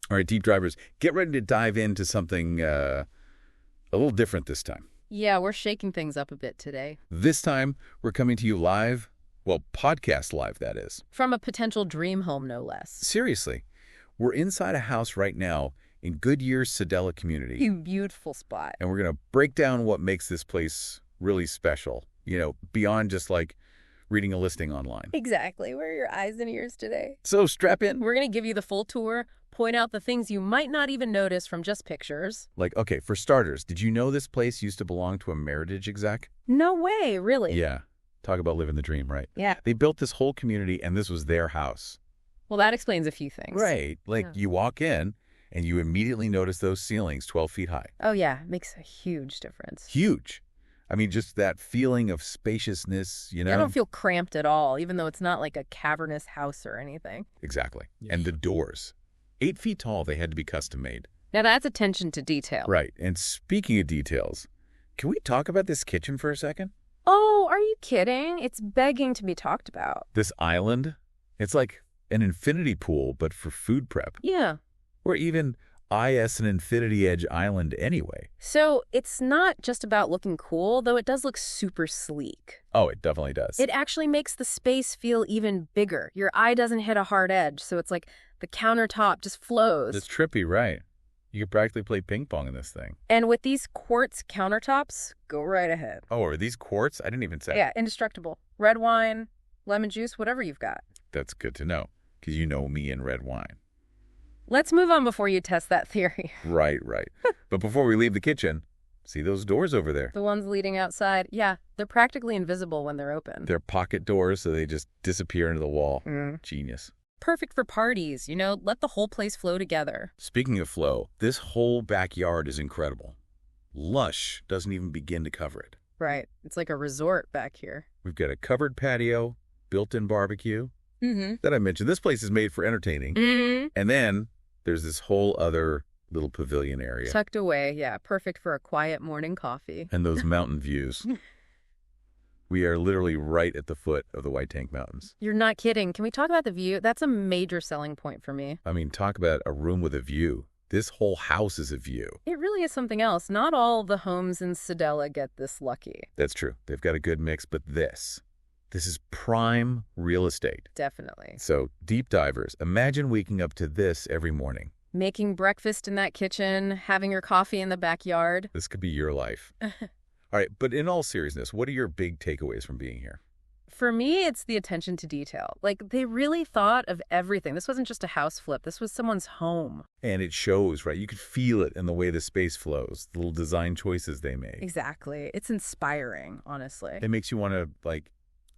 All right, deep drivers, get ready to dive into something a little different this time. Yeah, we're shaking things up a bit today. This time, we're coming to you live, well, podcast live, that is. From a potential dream home, no less. Seriously, we're inside a house right now in Goodyear's Sedella community. Beautiful spot. And we're going to break down what makes this place really special, beyond just like reading a listing online. Exactly. Where are your eyes and ears today? So strap in. We're going to give you the full tour, point out the things you might not even notice from just pictures. Like, okay, for starters, did you know this place used to belong to a Meritage exec? No way, really? Yeah. Talk about living the dream, right? Yeah. They built this whole community, and this was their house. Well, that explains a few things. Right. Like, you walk in, and you immediately notice those ceilings 12 feet high. Oh, yeah. It makes a huge difference. Huge. I mean, just that feeling of spaciousness, I don't feel cramped at all, even though it's not like a cavernous house or anything. Exactly. And the doors. 8 feet tall, they had to be custom made. Now, that's attention to detail. Right. And speaking of details, can we talk about this kitchen for a second? Oh, are you kidding? It's begging to be talked about. This island, it's like an infinity pool, but for food prep. Yeah. Or even an Infinity Edge island anyway. So it's not just about looking cool, though it does look super sleek. Oh, it definitely does. It actually makes the space feel even bigger. Your eye doesn't hit a hard edge, so it's like the countertop just flows. It's trippy, right? You could practically play ping pong in this thing. And with these quartz countertops, go right ahead. Oh, are these quartz? I didn't even say. Yeah, indestructible. Red wine, lemon juice, whatever you've got. That's good to know, because you know me and red wine. Let's move on before you test that theory. Right. But before we leave the kitchen, see those doors over there? The ones leading outside, yeah, they're practically invisible when they're open. They're pocket doors, so they just disappear into the wall. Genius. Perfect for parties, let the whole place flow together. Speaking of flow, this whole backyard is incredible. Lush doesn't even begin to cover it. Right. It's like a resort back here. We've got a covered patio, built-in barbecue. That I mentioned. This place is made for entertaining. And then there's this whole other little pavilion area. Tucked away, yeah. Perfect for a quiet morning coffee. And those mountain views. We are literally right at the foot of the White Tank Mountains. You're not kidding. Can we talk about the view? That's a major selling point for me. I mean, talk about a room with a view. This whole house is a view. It really is something else. Not all the homes in Sedella get this lucky. That's true. They've got a good mix, but this is prime real estate. Definitely. So, deep divers, imagine waking up to this every morning. Making breakfast in that kitchen, having your coffee in the backyard. This could be your life. All right, but in all seriousness, what are your big takeaways from being here? For me, it's the attention to detail. Like, they really thought of everything. This wasn't just a house flip. This was someone's home. And it shows, right? You could feel it in the way the space flows, the little design choices they make. Exactly. It's inspiring, honestly. It makes you want to,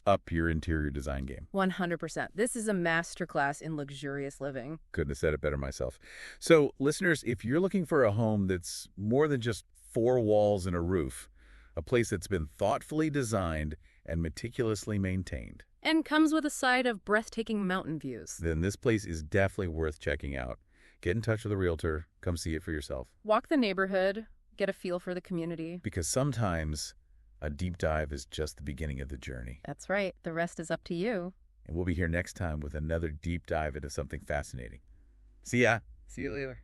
up your interior design game. 100%. This is a masterclass in luxurious living. Couldn't have said it better myself. So, listeners, if you're looking for a home that's more than just 4 walls and a roof, a place that's been thoughtfully designed and meticulously maintained, and comes with a side of breathtaking mountain views, then this place is definitely worth checking out. Get in touch with a realtor. Come see it for yourself. Walk the neighborhood. Get a feel for the community. Because sometimes a deep dive is just the beginning of the journey. That's right. The rest is up to you. And we'll be here next time with another deep dive into something fascinating. See ya. See you later.